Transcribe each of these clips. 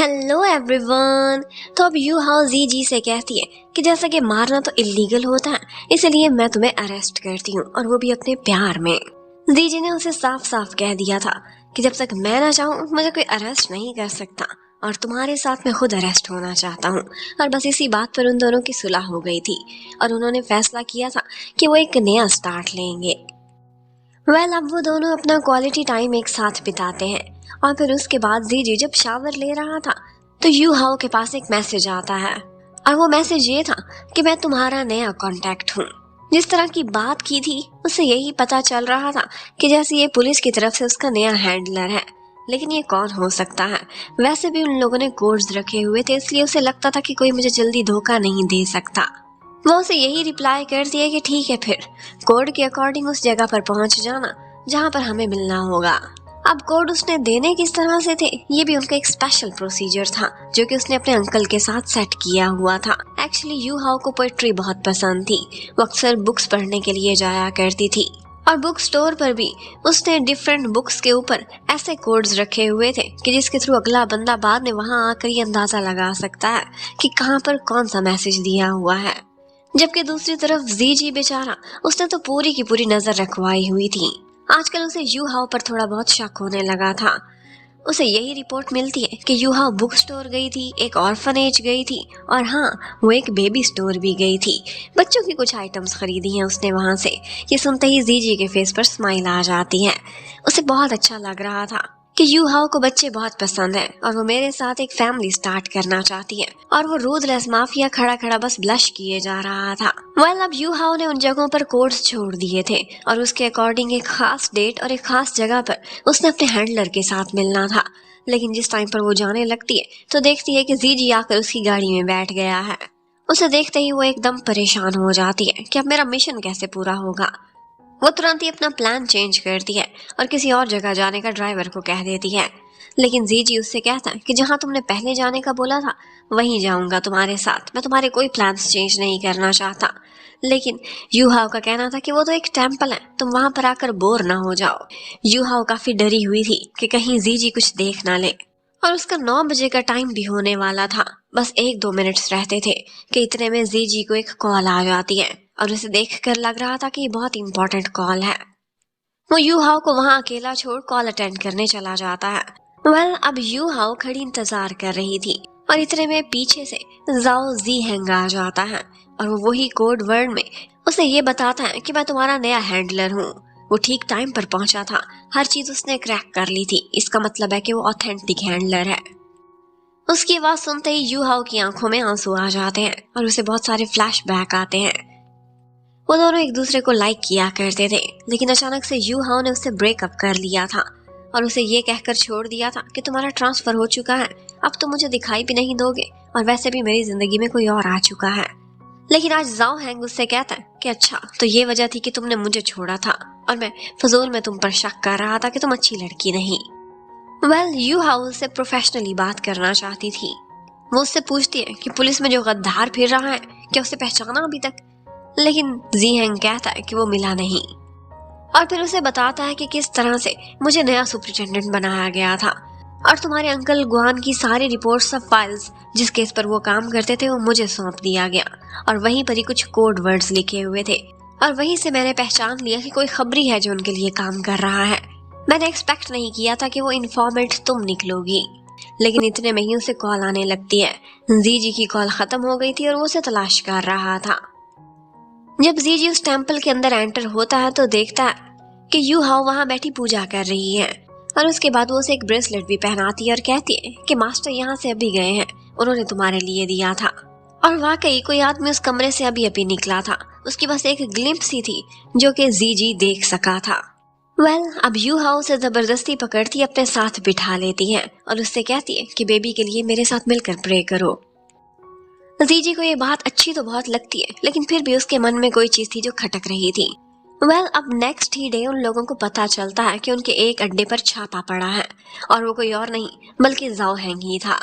Hello everyone. तो अब you how जी जी से कहती है कि जैसा कि मारना तो इलीगल होता है, इसलिए मैं तुम्हें अरेस्ट करती हूँ, और वो भी अपने प्यार में। जी जी ने उसे साफ साफ कह दिया था कि जब तक मैं ना चाहूँ मुझे कोई अरेस्ट नहीं कर सकता, और तुम्हारे साथ मैं खुद अरेस्ट होना चाहता हूँ। और बस इसी बात पर उन दोनों की सुलह हो गई थी और उन्होंने फैसला किया था कि वो एक नया स्टार्ट लेंगे। अब वो दोनों अपना क्वालिटी टाइम एक साथ बिताते हैं, और फिर उसके बाद जीजी जब शावर ले रहा था तो यू हाओ के पास एक मैसेज आता है, और वो मैसेज ये था कि मैं तुम्हारा नया कांटेक्ट हूँ। जिस तरह की बात की थी उससे यही पता चल रहा था कि जैसे ये पुलिस की तरफ से उसका नया हैंडलर है, लेकिन ये कौन हो सकता है। वैसे भी उन लोगों ने कोड्स रखे हुए थे, इसलिए उसे लगता था कि कोई मुझे जल्दी धोखा नहीं दे सकता। वो उसे यही रिप्लाई कर दिया कि ठीक है, फिर कोड के अकॉर्डिंग उस जगह पर पहुंच जाना जहां पर हमें मिलना होगा। अब कोड उसने देने किस तरह से थे, ये भी उनका एक स्पेशल प्रोसीजर था जो कि उसने अपने अंकल के साथ सेट किया हुआ था। एक्चुअली यू हाओ को पोएट्री बहुत पसंद थी, वो अक्सर बुक्स पढ़ने के लिए जाया करती थी, और बुक स्टोर पर भी उसने डिफरेंट बुक्स के ऊपर ऐसे कोड्स रखे हुए थे कि जिसके थ्रू अगला बंदा बाद में वहां आकर ये अंदाजा लगा सकता है कि कहाँ पर कौन सा मैसेज दिया हुआ है। जबकि दूसरी तरफ जी जी बेचारा, उसने तो पूरी की पूरी नजर रखवाई हुई थी। आजकल उसे यू हाओ पर थोड़ा बहुत शक होने लगा था। उसे यही रिपोर्ट मिलती है कि यू हाओ बुक स्टोर गई थी, एक ऑर्फनेज गई थी, और हाँ, वो एक बेबी स्टोर भी गई थी। बच्चों की कुछ आइटम्स खरीदी हैं उसने वहां से। ये सुनते ही जी जी के फेस पर स्माइल आ जाती है। उसे बहुत अच्छा लग रहा था कि यू हाओ को बच्चे बहुत पसंद है, और वो मेरे साथ एक फैमिली स्टार्ट करना चाहती है। और वो रूदलेस माफिया खड़ा खड़ा बस ब्लश किए जा रहा था। अब यू हाओ ने उन जगहों पर कोड्स छोड़ दिए थे, और उसके अकॉर्डिंग एक खास डेट और एक खास जगह पर उसने अपने हैंडलर के साथ मिलना था। लेकिन जिस टाइम पर वो जाने लगती है तो देखती है कि जीजी आकर उसकी गाड़ी में बैठ गया है। उसे देखते ही वो एकदम परेशान हो जाती है कि अब मेरा मिशन कैसे पूरा होगा। वो तुरंत ही अपना प्लान चेंज करती है और किसी और जगह जाने का ड्राइवर को कह देती है। लेकिन जीजी उससे कहता है कि जहां तुमने पहले जाने का बोला था वहीं जाऊंगा तुम्हारे साथ, मैं तुम्हारे कोई प्लान्स चेंज नहीं करना चाहता। लेकिन यू हाओ का कहना था कि वो तो एक टेम्पल है, तुम वहां पर आकर बोर ना हो जाओ। यू हाओ काफी डरी हुई थी कि कहीं जीजी कुछ देख ना ले, और उसका 9 बजे का टाइम भी होने वाला था। बस 1-2 मिनट्स रहते थे कि इतने में जीजी को एक कॉल आ जाती है, और उसे देखकर लग रहा था कि ये बहुत इंपॉर्टेंट कॉल है। वो यू हाओ को वहां अकेला छोड़ कॉल अटेंड करने चला जाता है। अब यू हाओ खड़ी इंतजार कर रही थी, और इतने में पीछे से जाओ जी हैंग आ जाता है, और वो वही कोड वर्ड में उसे ये बताता है कि मैं तुम्हारा नया हैंडलर हूँ। वो ठीक टाइम पर पहुंचा था, हर चीज उसने क्रैक कर ली थी, इसका मतलब है कि वो ऑथेंटिक हैंडलर है। उसकी आवाज सुनते ही यू हाओ की आंखों में आंसू आ जाते हैं, और उसे बहुत सारे फ्लैशबैक आते हैं। वो दोनों एक दूसरे को लाइक किया करते थे, लेकिन अचानक से यू हाओ ने उससे ब्रेकअप कर लिया था, और उसे ये कहकर छोड़ दिया था कि तुम्हारा ट्रांसफर हो चुका है, अब तुम मुझे दिखाई भी नहीं दोगे, और वैसे भी मेरी जिंदगी में कोई और आ चुका है। लेकिन आज जाओ हैंग उससे कहता है कि अच्छा, तो ये वजह थी कि तुमने मुझे छोड़ा था, और मैं फजूल में तुम पर शक कर रहा था कि तुम अच्छी लड़की नहीं। यू हाउ उससे प्रोफेशनली बात करना चाहती थी। वो उससे पूछती है कि पुलिस में जो गद्दार फिर रहा है, क्या उसे पहचाना अभी तक। लेकिन जी हैंग कहता है कि वो मिला नहीं, और फिर उसे बताता है कि किस तरह से मुझे नया सुपरिटेंडेंट बनाया गया था, और तुम्हारे अंकल गुआन की सारी रिपोर्ट्स ऑफ फाइल्स जिस केस पर वो काम करते थे वो मुझे सौंप दिया गया, और वहीं पर ही कुछ कोड वर्ड्स लिखे हुए थे, और वहीं से मैंने पहचान लिया कि कोई खबरी है जो उनके लिए काम कर रहा है। मैंने एक्सपेक्ट नहीं किया था कि वो इन्फॉर्मेंट तुम निकलोगी। लेकिन इतने में ही उसे कॉल आने लगती है। जीजी की कॉल खत्म हो गई थी और वो उसे तलाश कर रहा था। जब जीजी उस टेम्पल के अंदर एंटर होता है तो देखता है कि यू हाओ वहां बैठी पूजा कर रही है, और उसके बाद वो उसे एक ब्रेसलेट भी पहनाती है और कहती है कि मास्टर यहाँ से अभी गए हैं, उन्होंने तुम्हारे लिए दिया था। और वाकई कोई आदमी उस कमरे से अभी अभी निकला था, उसकी बस एक ग्लिम्प्स ही थी जो कि जीजी देख सका था। अब यू हाओ उसे जबरदस्ती पकड़ती अपने साथ बिठा लेती है, और उससे कहती है कि बेबी के लिए मेरे साथ मिलकर प्रे करो। जीजी को ये बात अच्छी तो बहुत लगती है, लेकिन फिर भी उसके मन में कोई चीज थी जो खटक रही थी। अब नेक्स्ट ही डे उन लोगों को पता चलता है कि उनके एक अड्डे पर छापा पड़ा है, और वो कोई और नहीं बल्कि जाओ हैंग ही था।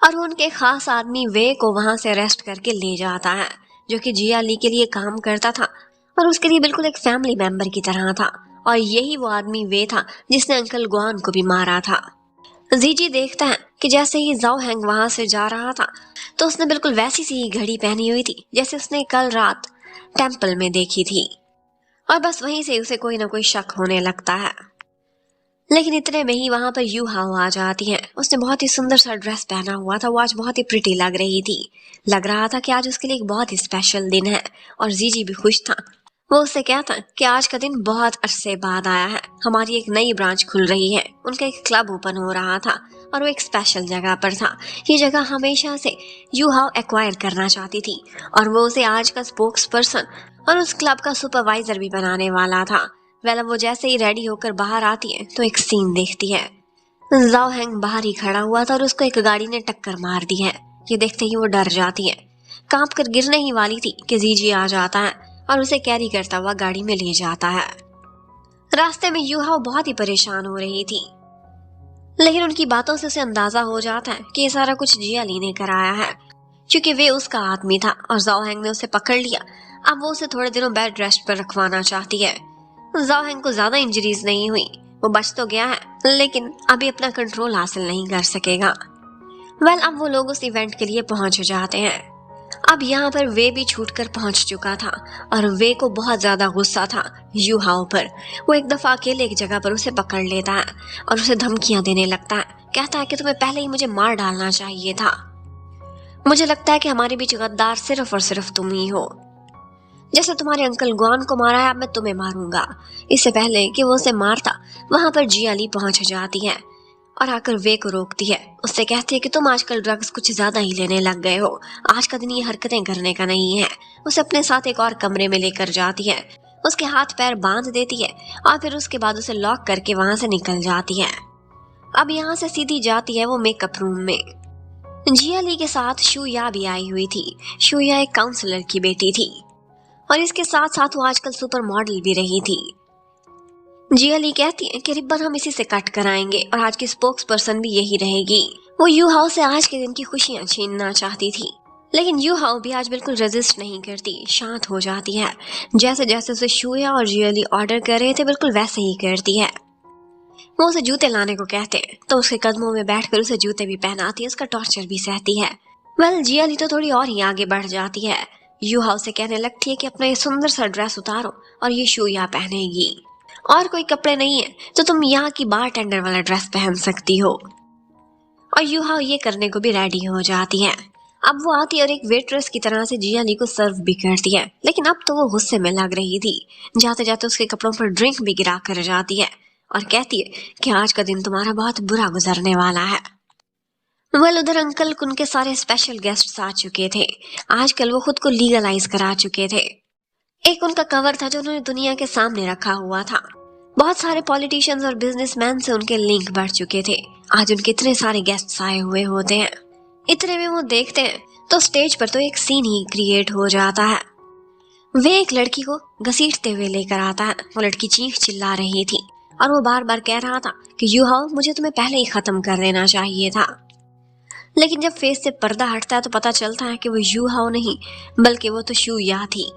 और वो उनके खास आदमी वे को वहां से अरेस्ट करके ले जाता है, जो कि जिया ली के लिए काम करता था, और उसके लिए बिल्कुल एक फैमिली मेंबर की तरह था। और यही वो आदमी वे था जिसने अंकल गुआन को भी मारा था। जीजी देखता है कि जैसे ही जाओ हैंग वहां से जा रहा था तो उसने बिल्कुल वैसी सी घड़ी पहनी हुई थी जैसे उसने कल रात टेम्पल में देखी थी, और बस वहीं से उसे कोई ना कोई शक होने लगता है। लेकिन इतने में ही वहां पर यू हाओ आ जाती है। उसने बहुत ही सुंदर सा ड्रेस पहना हुआ था, वो आज बहुत ही प्रिटी लग रही थी। लग रहा था कि आज उसके लिए एक बहुत ही स्पेशल दिन है, और जीजी भी खुश था। वो उससे कहता कि आज का दिन बहुत अरसे बाद आया है, हमारी एक नई ब्रांच खुल रही है, उनका एक क्लब ओपन हो रहा था और वो एक स्पेशल जगह पर था। ये जगह हमेशा से यू हाओ एक्वायर करना चाहती थी और वो उसे आज का स्पोक्स पर्सन और उस क्लब का सुपरवाइजर भी बनाने वाला था। वेल, वो जैसे ही रेडी होकर बाहर आती है तो एक सीन देखती है। जाओ हैंग बाहर ही खड़ा हुआ था और उसको एक गाड़ी ने टक्कर मार दी है। ये देखते ही वो डर जाती है, कांप कर गिरने ही वाली थी कि जीजी आ जाता है और उसे कैरी करता हुआ गाड़ी में ले जाता है। रास्ते में यू हाओ बहुत ही परेशान हो रही थी, लेकिन उनकी बातों से उसे अंदाजा हो जाता है कि ये सारा कुछ जिया ली ने कराया है, क्योंकि वे उसका आदमी था और जाओ हैंग ने उसे पकड़ लिया। अब वो उसे थोड़े दिनों बेड रेस्ट पर रखवाना चाहती है। जाओ हैंग को ज्यादा इंजरीज नहीं हुई, वो बच तो गया है, लेकिन अभी अपना कंट्रोल हासिल नहीं कर सकेगा। वेल, अब वो लोग उस इवेंट के लिए पहुंच जाते हैं। अब यहाँ पर वे भी छूटकर पहुंच चुका था और वे को बहुत ज्यादा गुस्सा था यू हाओ पर। वो एक दफा अकेले एक जगह पर उसे पकड़ लेता है और उसे धमकियां देने लगता है। कहता है कि तुम्हें पहले ही मुझे मार डालना चाहिए था, मुझे लगता है कि हमारे बीच गद्दार सिर्फ और सिर्फ तुम ही हो। जैसे तुम्हारे अंकल गुआन को मारा है, अब मैं तुम्हें मारूंगा। इससे पहले कि वो उसे मारता, वहां पर जिया ली पहुंच जाती है और आकर वे को रोकती है। उससे कहती है कि तुम आजकल ड्रग्स कुछ ज्यादा ही लेने लग गए हो, आज का दिन ये हरकतें करने का नहीं है। उसे अपने साथ एक और कमरे में लेकर जाती है, उसके हाथ पैर बांध देती है और फिर उसके बाद उसे लॉक करके वहां से निकल जाती है। अब यहाँ से सीधी जाती है वो मेकअप रूम में। जिया ली के साथ शुया भी आई हुई थी। शुया एक काउंसलर की बेटी थी और इसके साथ साथ वो आजकल सुपर मॉडल भी रही थी। जिया ली कहती है कि रिब्बन हम इसी से कट कराएंगे और आज की स्पोक्स पर्सन भी यही रहेगी। वो यू हाओ से आज के दिन की खुशियां छीनना चाहती थी, लेकिन यू हाओ भी आज बिल्कुल रेजिस्ट नहीं करती, शांत हो जाती है। जैसे जैसे उसे शुया और जिया ली ऑर्डर कर रहे थे बिल्कुल वैसे ही करती है। वो उसे जूते लाने को कहते हैं तो उसके कदमों में बैठकर उसे जूते भी पहनाती है, उसका टॉर्चर भी सहती है। वेल, जिया ली तो थोड़ी और ही आगे बढ़ जाती है। यू हाओ से कहने लगती है कि अपना ये सुंदर सा ड्रेस उतारो और ये शुया पहनेगी, और कोई कपड़े नहीं है तो तुम यहाँ की बार टेंडर वाला ड्रेस पहन सकती हो। और यू हाओ ये करने को भी रेडी हो जाती है। अब वो आती है और एक वेट्रेस की तरह से जिया ली को सर्व भी करती है, लेकिन अब तो वो गुस्से में लग रही थी। जाते जाते उसके कपड़ों पर ड्रिंक भी गिरा कर जाती है और कहती है कि आज का दिन तुम्हारा बहुत बुरा गुजरने वाला है। वेल, उधर अंकल उनके सारे स्पेशल गेस्ट्स आ चुके थे। आजकल वो खुद को लीगलाइज करा चुके थे। एक उनका कवर था जो उन्होंने दुनिया के सामने रखा हुआ था। बहुत सारे पॉलिटिशियंस और बिजनेसमैन से उनके लिंक बढ़ चुके थे। आज उनके इतने सारे गेस्ट्स आए हुए होते हैं। इतने में वो देखते हैं तो स्टेज पर तो एक सीन ही क्रिएट हो जाता है। वे एक लड़की को घसीटते हुए लेकर आता है। वो लड़की चीख चिल्ला रही थी और वो बार बार कह रहा था कि यू हाओ, मुझे तुम्हें पहले ही खत्म कर देना चाहिए था। लेकिन जब फेस से पर्दा हटता है तो पता चलता है कि वो यू हाओ नहीं बल्कि वो तो शुया थी।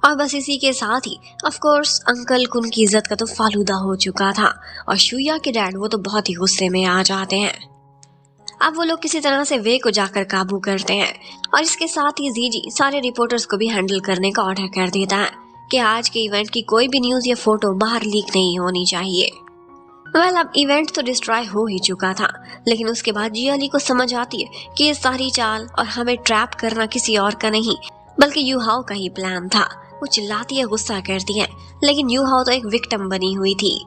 और बस इसी के साथ ही ऑफ कोर्स अंकल कुन की इज्जत का तो फालूदा हो चुका था और शुया के डैड वो तो बहुत ही गुस्से में आ जाते हैं। अब वो लोग किसी तरह से वे को जाकर काबू करते हैं और इसके साथ ही जीजी सारे रिपोर्टर्स को भी हैंडल करने का ऑर्डर कर देता है कि आज के इवेंट की कोई भी न्यूज या फोटो बाहर लीक नहीं होनी चाहिए। वेल, अब इवेंट तो डिस्ट्रॉय हो ही चुका था, लेकिन उसके बाद जिया ली को समझ आती है कि ये सारी चाल और हमें ट्रैप करना किसी और का नहीं बल्कि यू हाओ का ही प्लान था। वो चिल्लाती है, गुस्सा करती है, लेकिन यू हाओ तो एक विक्टिम बनी हुई थी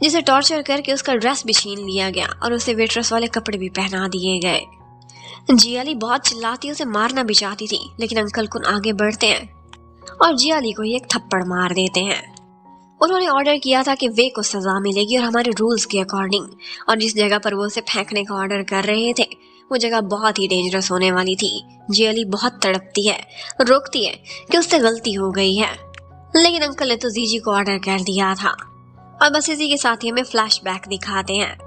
जिसे टॉर्चर करके उसका ड्रेस भी छीन लिया गया और उसे वेट्रेस वाले कपड़े भी पहना दिए गए। जिया ली बहुत चिल्लाती, उसे मारना भी चाहती थी, लेकिन अंकल कुन आगे बढ़ते हैं और जिया ली को ही एक थप्पड़ मार देते हैं। उन्होंने ऑर्डर किया था कि वे को सजा मिलेगी और हमारे रूल्स के अकॉर्डिंग, और जिस जगह पर वो उसे फेंकने का ऑर्डर कर रहे थे वो जगह बहुत ही डेंजरस होने वाली थी। जिया ली बहुत तड़पती है, रोकती है कि उससे गलती हो गई है, लेकिन अंकल ने तो जीजी को ऑर्डर कर दिया था। और बस इसी के साथ ही हमें फ्लैशबैक दिखाते हैं।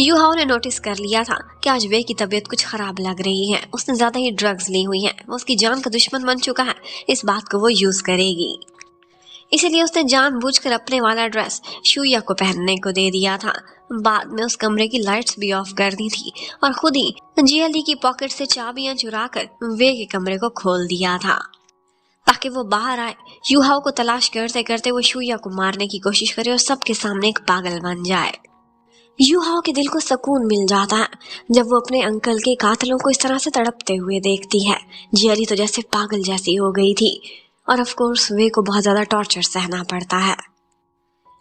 यू हाओ ने नोटिस कर लिया था कि आज वे की तबीयत कुछ खराब लग रही है, उसने ज्यादा ही ड्रग्स ली हुई है, वो उसकी जान का दुश्मन बन चुका है, इस बात को वो यूज करेगी। इसीलिए उसने जानबूझकर अपने वाला ड्रेस शुया को पहनने को दे दिया था। बाद में उस कमरे की लाइट्स भी ऑफ कर दी थी और खुद ही जियाली की पॉकेट से चाबियां चुराकर वे के कमरे को खोल दिया था ताकि वो बाहर आए। यूहाओ को तलाश करते करते वो शुया को मारने की कोशिश करे और सबके सामने एक पागल बन जाए। यूहाओ के दिल को सुकून मिल जाता है जब वो अपने अंकल के कातिलों को इस तरह से तड़पते हुए देखती है। जियाली तो जैसे पागल जैसी हो गई थी और ऑफ कोर्स वे को बहुत ज्यादा टॉर्चर सहना पड़ता है।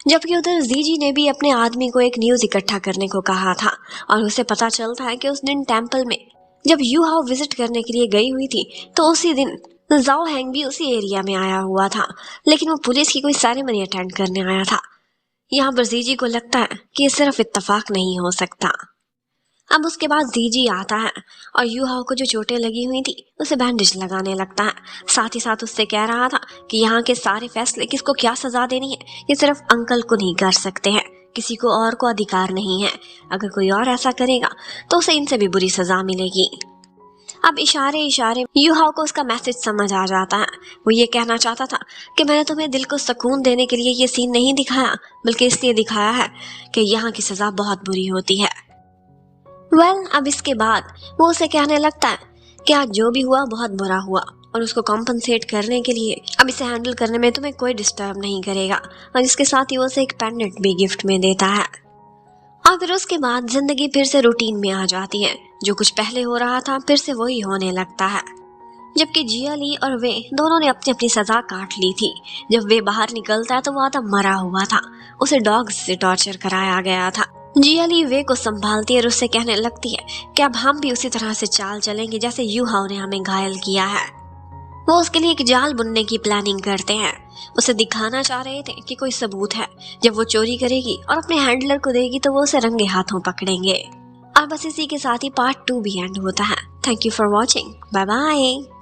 जबकि उधर जीजी ने भी अपने आदमी को एक न्यूज इकट्ठा करने को कहा था और उसे पता चलता है कि उस दिन टेंपल में जब यूहाओ विजिट करने के लिए गई हुई थी तो उसी दिन जाओ हैंग भी उसी एरिया में आया हुआ था, लेकिन वो पुलिस की कोई सेरेमनी अटेंड करने आया था। यहाँ पर जीजी को लगता है कि ये सिर्फ इत्तेफाक नहीं हो सकता। अब उसके बाद जीजी आता है और यूहाओ को जो चोटें लगी हुई थी उसे बैंडेज लगाने लगता है। साथ ही साथ उससे कह रहा था कि यहाँ के सारे फैसले किसको क्या सजा देनी है ये सिर्फ अंकल को नहीं कर सकते हैं, किसी को और को अधिकार नहीं है। अगर कोई और ऐसा करेगा तो उसे इनसे भी बुरी सजा मिलेगी। अब इशारे इशारे यूहाओ को उसका मैसेज समझ आ जाता है। वो ये कहना चाहता था कि मैंने तुम्हें दिल को सुकून देने के लिए ये सीन नहीं दिखाया, बल्कि इसलिए दिखाया है कि यहाँ की सजा बहुत बुरी होती है। अब इसके बाद वो उसे कहने लगता है कि आज जो भी हुआ बहुत बुरा हुआ और उसको कॉम्पनसेट करने के लिए अब इसे हैंडल करने में तुम्हें कोई डिस्टर्ब नहीं करेगा। और इसके साथ ही वो उसे एक पेंडेंट भी गिफ्ट में देता है। और फिर उसके बाद जिंदगी फिर से रूटीन में आ जाती है। जो कुछ पहले हो रहा था फिर से वही होने लगता है। जबकि जियाली और वे दोनों ने अपनी अपनी सजा काट ली थी। जब वे बाहर निकलता है तो वो आधा मरा हुआ था, उसे डॉग्स से टॉर्चर कराया गया था। जियाली वे को संभालती है और उससे कहने लगती है कि अब हम भी उसी तरह से चाल चलेंगे जैसे यूहाओ ने हमें घायल किया है। वो उसके लिए एक जाल बुनने की प्लानिंग करते हैं। उसे दिखाना चाह रहे थे कि कोई सबूत है। जब वो चोरी करेगी और अपने हैंडलर को देगी तो वो उसे रंगे हाथों पकड़ेंगे। और बस इसी के साथ ही पार्ट 2 भी एंड होता है। Thank you for watching. Bye bye.